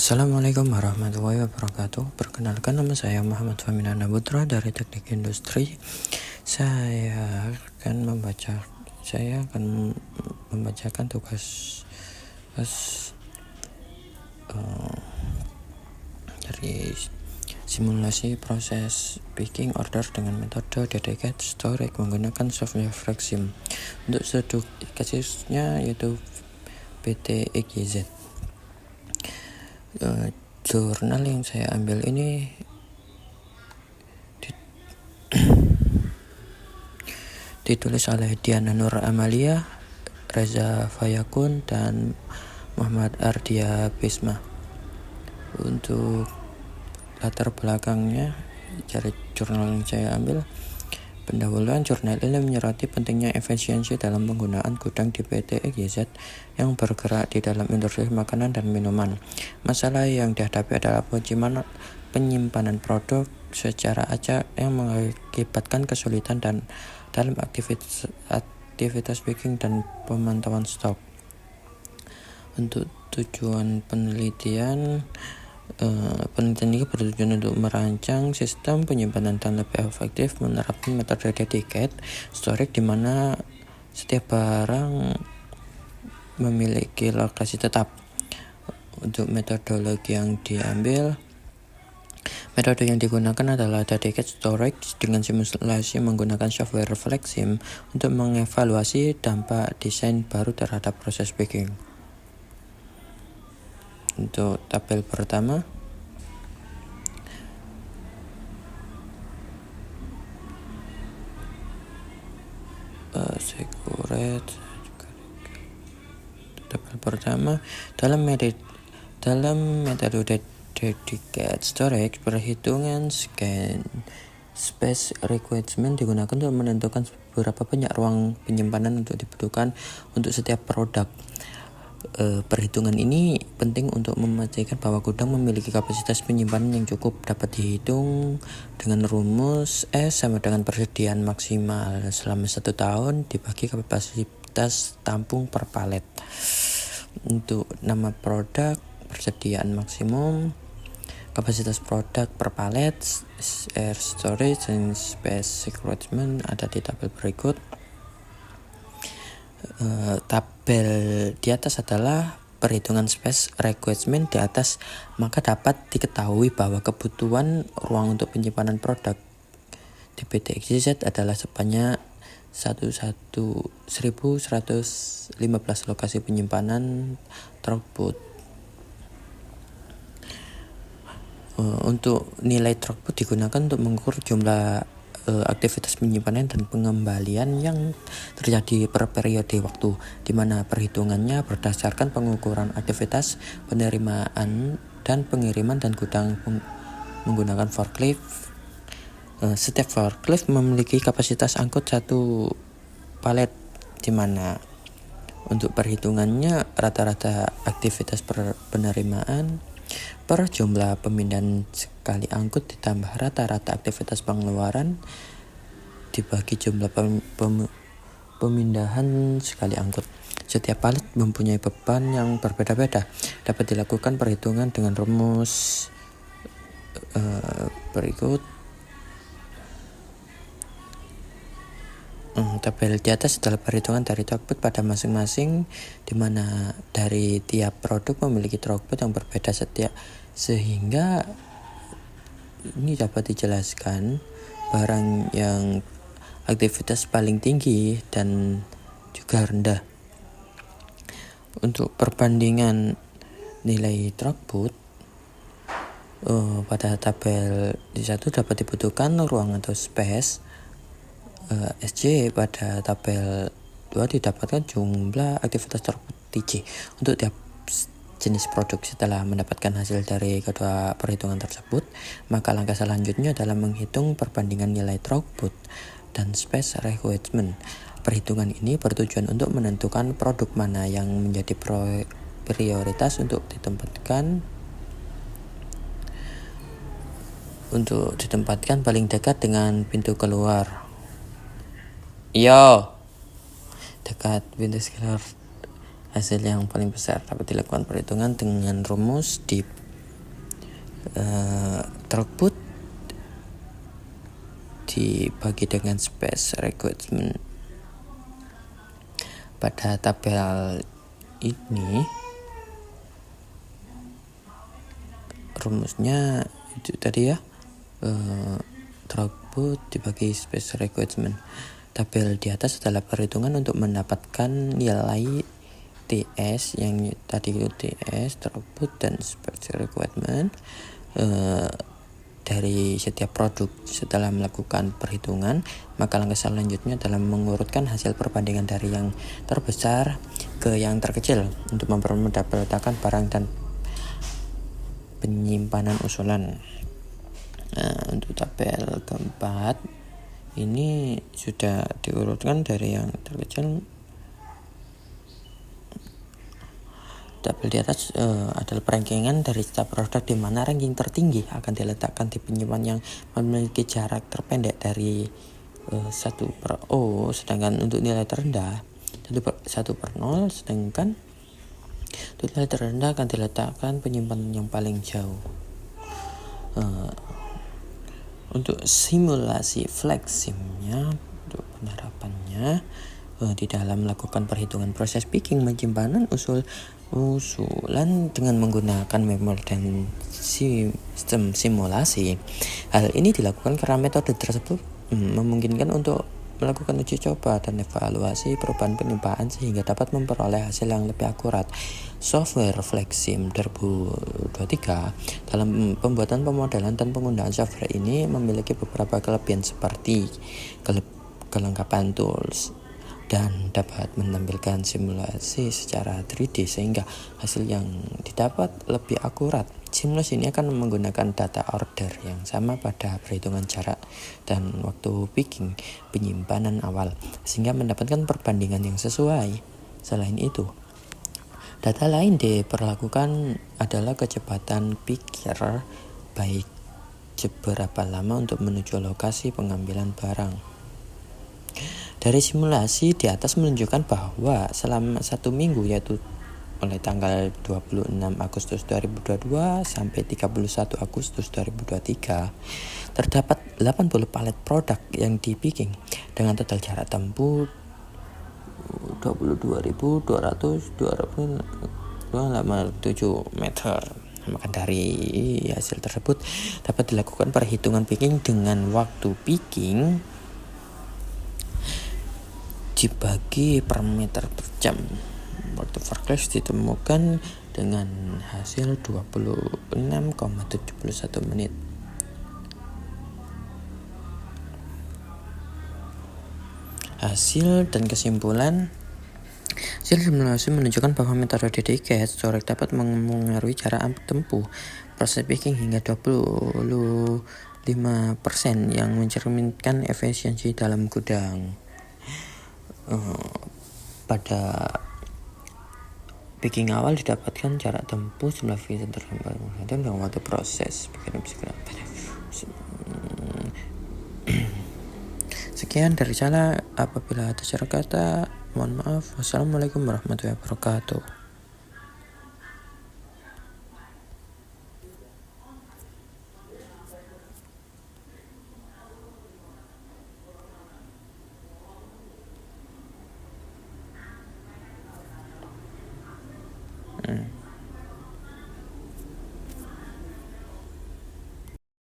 Assalamualaikum warahmatullahi wabarakatuh. Perkenalkan, nama saya Muhammad Fahminana Putra dari Teknik Industri. Saya akan membacakan tugas dari simulasi proses picking order dengan metode dedicated storage menggunakan software FlexSim. Untuk studi kasusnya yaitu PT EGZ. Jurnal yang saya ambil ini ditulis oleh Diana Nur Amalia, Reza Fayakun, dan Muhammad Ardia Bisma. Untuk latar belakangnya dari jurnal yang saya ambil, pendahuluan jurnal ini menyoroti pentingnya efisiensi dalam penggunaan gudang di PT EGZ yang bergerak di dalam industri makanan dan minuman. Masalah yang dihadapi adalah penyimpanan produk secara acak yang mengakibatkan kesulitan dalam aktivitas picking dan pemantauan stok. Untuk tujuan penelitian ini bertujuan untuk merancang sistem penyimpanan dan lebih efektif menerapkan metode dedicated storage di mana setiap barang memiliki lokasi tetap. Untuk metodologi yang diambil, metode yang digunakan adalah dedicated storage dengan simulasi menggunakan software FlexSim untuk mengevaluasi dampak desain baru terhadap proses picking. Untuk tabel pertama, tabel pertama dalam metode dedicated storage, perhitungan space requirement digunakan untuk menentukan berapa banyak ruang penyimpanan untuk dibutuhkan untuk setiap produk. Perhitungan ini penting untuk memastikan bahwa gudang memiliki kapasitas penyimpanan yang cukup. Dapat dihitung dengan rumus S sama dengan persediaan maksimal selama 1 tahun dibagi kapasitas tampung per palet. Untuk nama produk, persediaan maksimum, kapasitas produk per palet, air storage, dan space requirement ada di tabel berikut. Tabel di atas adalah perhitungan space requirement di atas, maka dapat diketahui bahwa kebutuhan ruang untuk penyimpanan produk di PT EGZ adalah sebanyak 1115 lokasi penyimpanan throughput. Untuk nilai throughput digunakan untuk mengukur jumlah aktivitas penyimpanan dan pengembalian yang terjadi per periode waktu, di mana perhitungannya berdasarkan pengukuran aktivitas penerimaan dan pengiriman dan gudang menggunakan forklift. Setiap forklift memiliki kapasitas angkut 1 palet, di mana untuk perhitungannya rata-rata aktivitas penerimaan per jumlah pemindahan sekali angkut ditambah rata-rata aktivitas pengeluaran dibagi jumlah pemindahan sekali angkut. Setiap palet mempunyai beban yang berbeda-beda. Dapat dilakukan perhitungan dengan rumus berikut. Tabel di atas adalah perhitungan dari throughput pada masing-masing, di mana dari tiap produk memiliki throughput yang berbeda sehingga ini dapat dijelaskan barang yang aktivitas paling tinggi dan juga rendah. Untuk perbandingan nilai throughput pada tabel di 1 dapat dibutuhkan ruang atau space. SJ pada tabel 2 didapatkan jumlah aktivitas throughput TJ untuk tiap jenis produk. Setelah mendapatkan hasil dari kedua perhitungan tersebut, maka langkah selanjutnya adalah menghitung perbandingan nilai throughput dan space requirement. Perhitungan ini bertujuan untuk menentukan produk mana yang menjadi prioritas untuk ditempatkan paling dekat dengan pintu keluar. Dekat pintu keluar hasil yang paling besar. Dapat dilakukan perhitungan dengan rumus di throughput dibagi dengan space requirement. Pada tabel ini rumusnya itu tadi ya, throughput dibagi space requirement. Tabel di atas adalah perhitungan untuk mendapatkan nilai TS yang tadi itu TS, throughput dan space requirement dari setiap produk. Setelah melakukan perhitungan, maka langkah selanjutnya adalah mengurutkan hasil perbandingan dari yang terbesar ke yang terkecil untuk mempermudah peletakan barang dan penyimpanan usulan. Untuk tabel keempat ini sudah diurutkan dari yang terkecil. Tabel di atas adalah perankingan dari setiap produk di mana ranking tertinggi akan diletakkan di penyimpanan yang memiliki jarak terpendek dari 1/O, sedangkan untuk nilai terendah 1/0, sedangkan untuk nilai terendah akan diletakkan penyimpanan yang paling jauh. Untuk simulasi fleximnya, untuk penerapannya di dalam melakukan perhitungan proses picking penyimpanan usulan dengan menggunakan memori dan sistem simulasi. Hal ini dilakukan karena metode tersebut memungkinkan untuk melakukan uji coba dan evaluasi perubahan penyimpanan sehingga dapat memperoleh hasil yang lebih akurat. Software Flexim 2023 dalam pembuatan pemodelan dan penggunaan software ini memiliki beberapa kelebihan seperti kelengkapan tools dan dapat menampilkan simulasi secara 3D sehingga hasil yang didapat lebih akurat. Simulasi ini akan menggunakan data order yang sama pada perhitungan jarak dan waktu picking penyimpanan awal sehingga mendapatkan perbandingan yang sesuai. Selain itu, data lain diperlakukan adalah kecepatan picker baik seberapa lama untuk menuju lokasi pengambilan barang. Dari simulasi di atas menunjukkan bahwa selama 1 minggu, yaitu mulai tanggal 26 Agustus 2022 sampai 31 Agustus 2023, terdapat 80 palet produk yang dipicking dengan total jarak tempuh 22.287 meter. Maka dari hasil tersebut dapat dilakukan perhitungan picking dengan waktu picking dibagi per meter per jam. Waktu forecast ditemukan dengan hasil 26,71 menit. Hasil dan kesimpulan. Hasil simulasi menunjukkan bahwa metode dedicated storage dapat mengaruhi jarak tempuh proses picking hingga 25% yang mencerminkan efisiensi dalam gudang. Pada picking awal didapatkan jarak tempuh 19 feet dan waktu proses. Sekian dari saya. Apabila ada salah kata, mohon maaf. Wassalamualaikum warahmatullahi wabarakatuh.